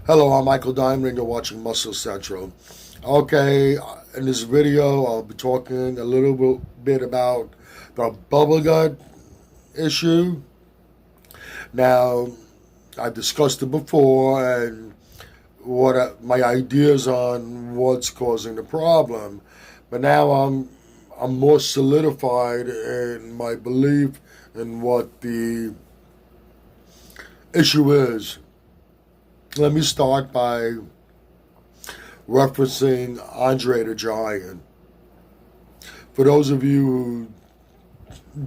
Hello, I'm Michael Diamond and you're watching Muscle Central. Okay, in this video, I'll be talking a little bit about the bubble gut issue. Now, I discussed it before and my ideas on what's causing the problem. But now I'm more solidified in my belief in what the issue is. Let me start by referencing Andre the Giant. For those of you who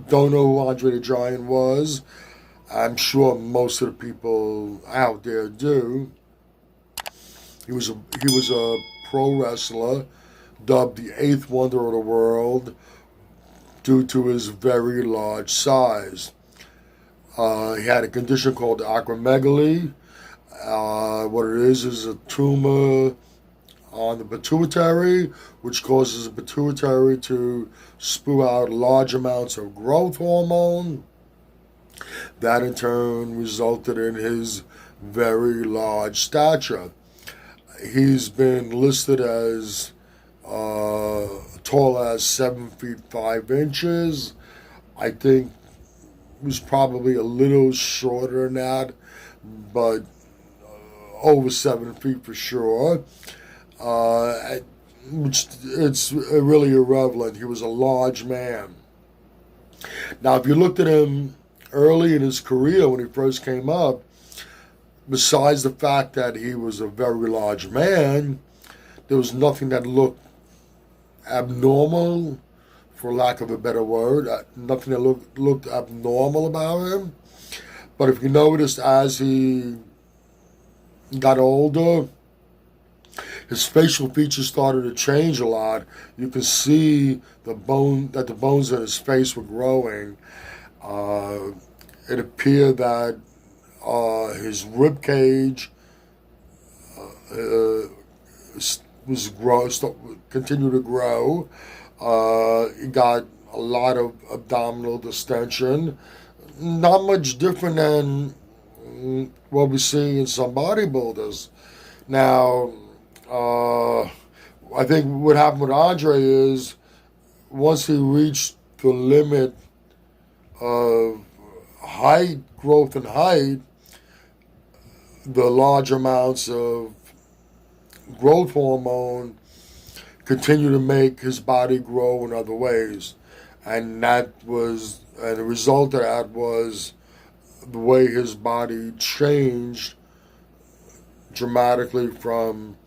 don't know who Andre the Giant was, I'm sure most of the people out there do. He was a pro wrestler, dubbed the eighth wonder of the world due to his very large size. He had a condition called acromegaly. What it is a tumor on the pituitary, which causes the pituitary to spew out large amounts of growth hormone. That in turn resulted in his very large stature. He's been listed as tall as 7 feet 5 inches. I think he was probably a little shorter than that, but over 7 feet for sure. Which it's really irrelevant. He was a large man. Now, if you looked at him early in his career when he first came up, besides the fact that he was a very large man, there was nothing that looked abnormal, for lack of a better word. Nothing that looked abnormal about him. But if you noticed, as he got older, his facial features started to change a lot. You can see the bones in his face were growing. It appeared that his rib cage continued to grow. He got a lot of abdominal distension. Not much different than what we see in some bodybuilders. Now, I think what happened with Andre is once he reached the limit of height, growth and height, the large amounts of growth hormone continue to make his body grow in other ways. And the result of that was the way his body changed dramatically from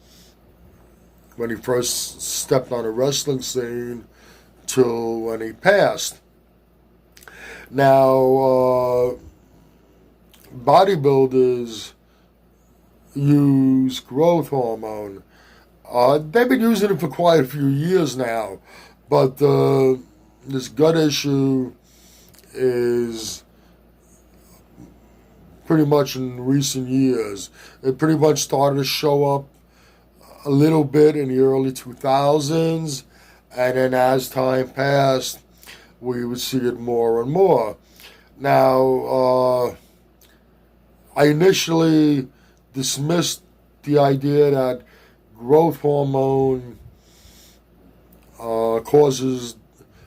when he first stepped on a wrestling scene till when he passed. Now, bodybuilders use growth hormone. They've been using it for quite a few years now, but this gut issue is pretty much in recent years. It pretty much started to show up a little bit in the early 2000s, and then as time passed, we would see it more and more. Now, I initially dismissed the idea that growth hormone causes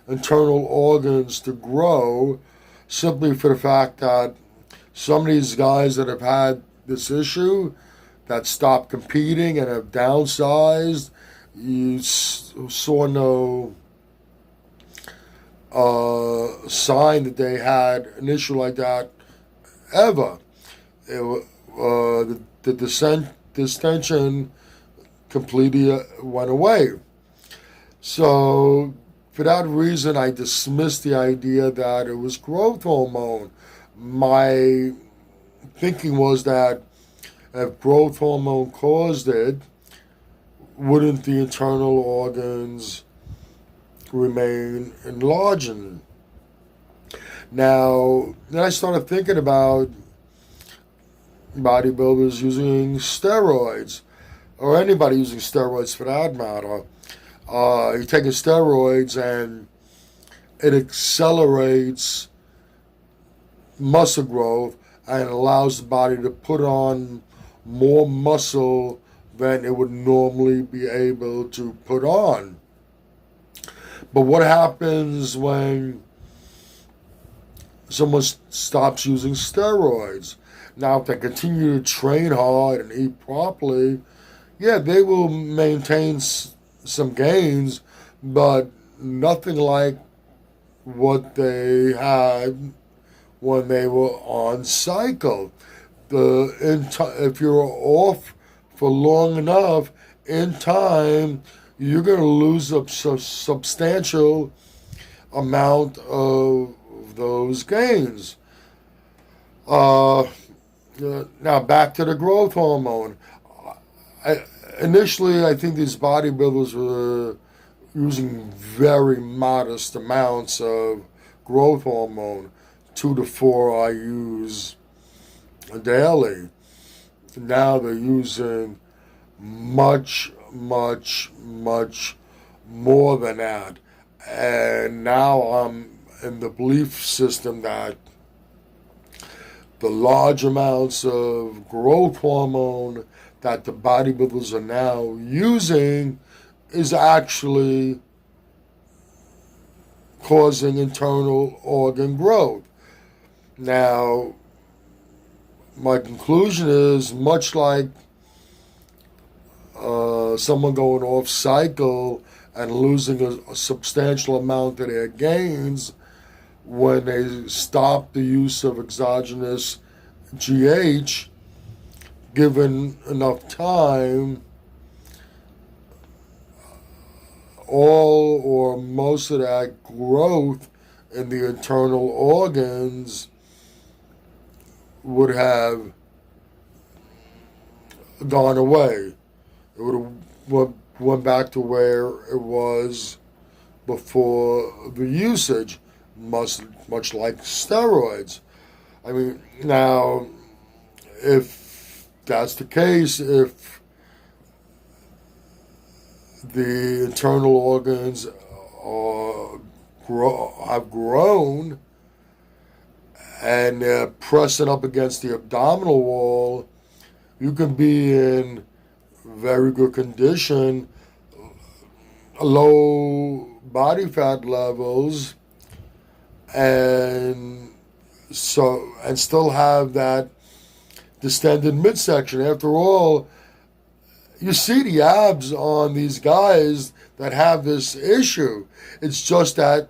internal organs to grow simply for the fact that some of these guys that have had this issue that stopped competing and have downsized, you saw no sign that they had an issue like that ever. The distension completely went away. So for that reason, I dismissed the idea that it was growth hormone. My thinking was that if growth hormone caused it, wouldn't the internal organs remain enlarged? Now, then I started thinking about bodybuilders using steroids, or anybody using steroids for that matter. You're taking steroids and it accelerates muscle growth and allows the body to put on more muscle than it would normally be able to put on. But what happens when someone stops using steroids? Now, if they continue to train hard and eat properly, yeah, they will maintain some gains, but nothing like what they had when they were on cycle. If you're off for long enough, in time, you're going to lose a substantial amount of those gains. Now back to the growth hormone. Initially, I think these bodybuilders were using very modest amounts of growth hormone, 2 to 4 IUs daily. Now they're using much, much, much more than that. And now I'm in the belief system that the large amounts of growth hormone that the bodybuilders are now using is actually causing internal organ growth. Now, my conclusion is much like someone going off cycle and losing a substantial amount of their gains when they stop the use of exogenous GH, given enough time, all or most of that growth in the internal organs would have gone away. It would have went back to where it was before the usage, much like steroids. I mean, now, if that's the case, if the internal organs have grown and they're pressing up against the abdominal wall, you can be in very good condition, low body fat levels, and still have that distended midsection. After all, you see the abs on these guys that have this issue. It's just that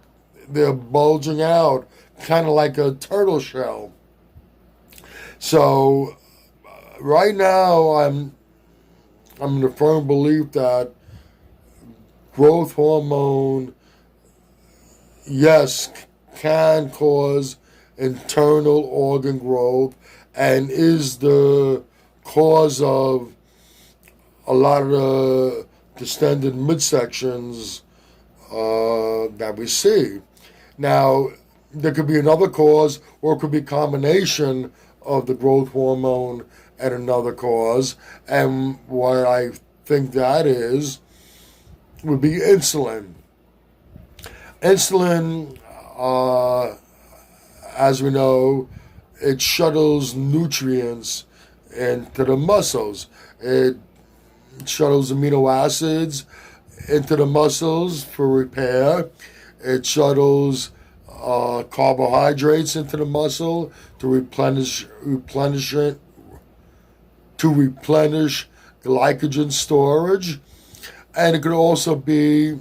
they're bulging out, kind of like a turtle shell. So right now, I'm in the firm belief that growth hormone, yes, can cause internal organ growth and is the cause of a lot of the distended midsections that we see. Now, there could be another cause, or it could be a combination of the growth hormone and another cause. And what I think that would be insulin. Insulin, as we know, it shuttles nutrients into the muscles. It shuttles amino acids into the muscles for repair. It shuttles carbohydrates into the muscle to replenish glycogen storage, and it could also be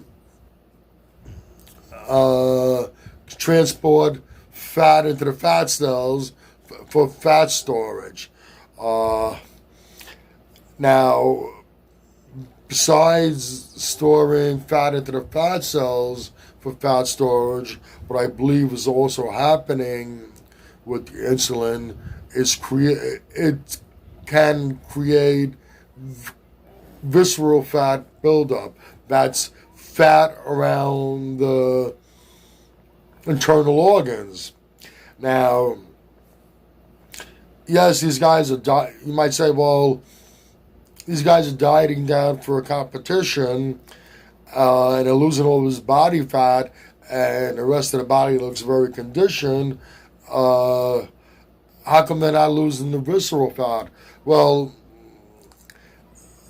transport fat into the fat cells for fat storage. Now, besides storing fat into the fat cells for fat storage, what I believe is also happening with the insulin is it can create visceral fat buildup. That's fat around the internal organs. Now, yes, these guys are you might say, well, these guys are dieting down for a competition, and they're losing all this body fat, and the rest of the body looks very conditioned. How come they're not losing the visceral fat? Well,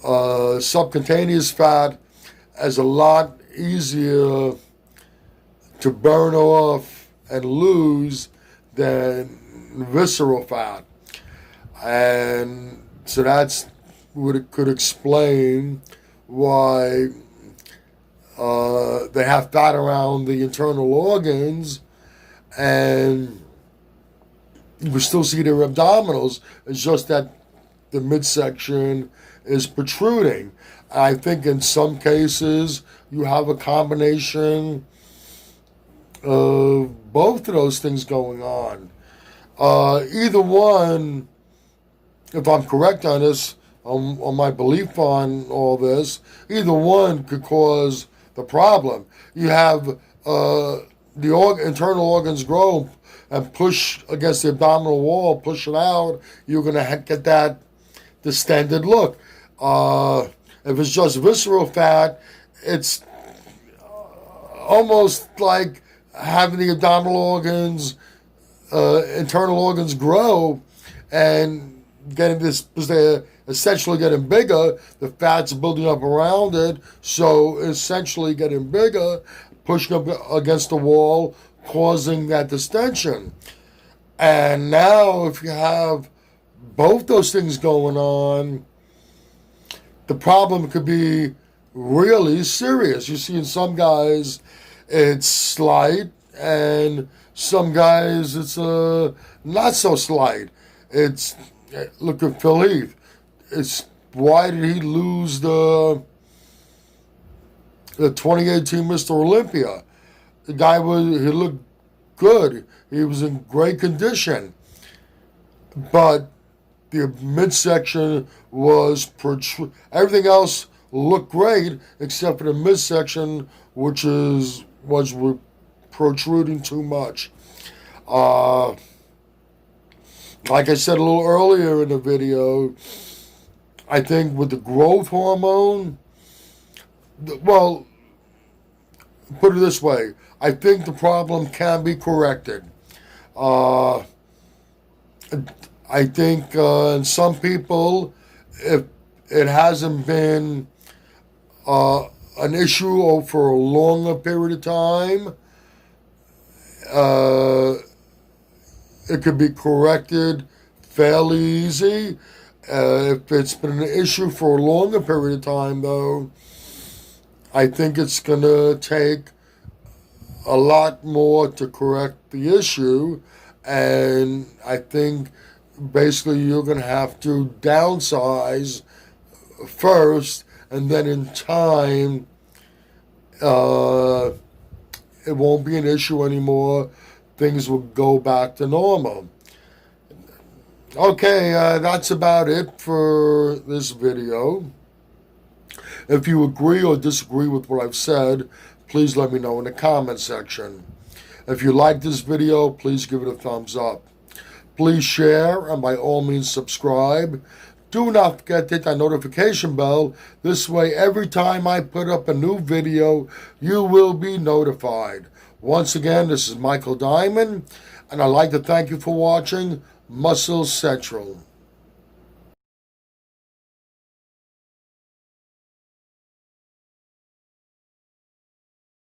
Subcutaneous fat is a lot easier to burn off and lose than visceral fat. And so that's what it could explain why they have fat around the internal organs, and you can still see their abdominals. It's just that the midsection is protruding. I think in some cases you have a combination of both of those things going on. Either one, if I'm correct on this, on my belief on all this, either one could cause the problem. You have the internal organs grow and push against the abdominal wall, push it out, you're going to get that distended look. If it's just visceral fat, it's almost like having the abdominal organs, internal organs grow and getting this, because they're essentially getting bigger, the fat's building up around it, so essentially getting bigger, pushing up against the wall, causing that distension. And now if you have both those things going on, the problem could be really serious. You see in some guys it's slight, and some guys it's not so slight. It's, look at Phil Heath. It's, why did he lose the 2018 Mr. Olympia? The guy he looked good. He was in great condition, but the midsection was everything else looked great except for the midsection, which was protruding too much. Like I said a little earlier in the video, I think with the growth hormone, well, put it this way, I think the problem can be corrected. I think in some people, if it hasn't been an issue for a longer period of time, it could be corrected fairly easy. If it's been an issue for a longer period of time, though, I think it's going to take a lot more to correct the issue, and I think basically you're going to have to downsize first, and then in time it won't be an issue anymore. Things will go back to normal. Okay, that's about it for this video. If you agree or disagree with what I've said, please let me know in the comment section. If you like this video, please give it a thumbs up. Please share, and by all means subscribe. Do not forget to hit that notification bell. This way, every time I put up a new video, you will be notified. Once again, this is Michael Diamond, and I'd like to thank you for watching Muscle Central.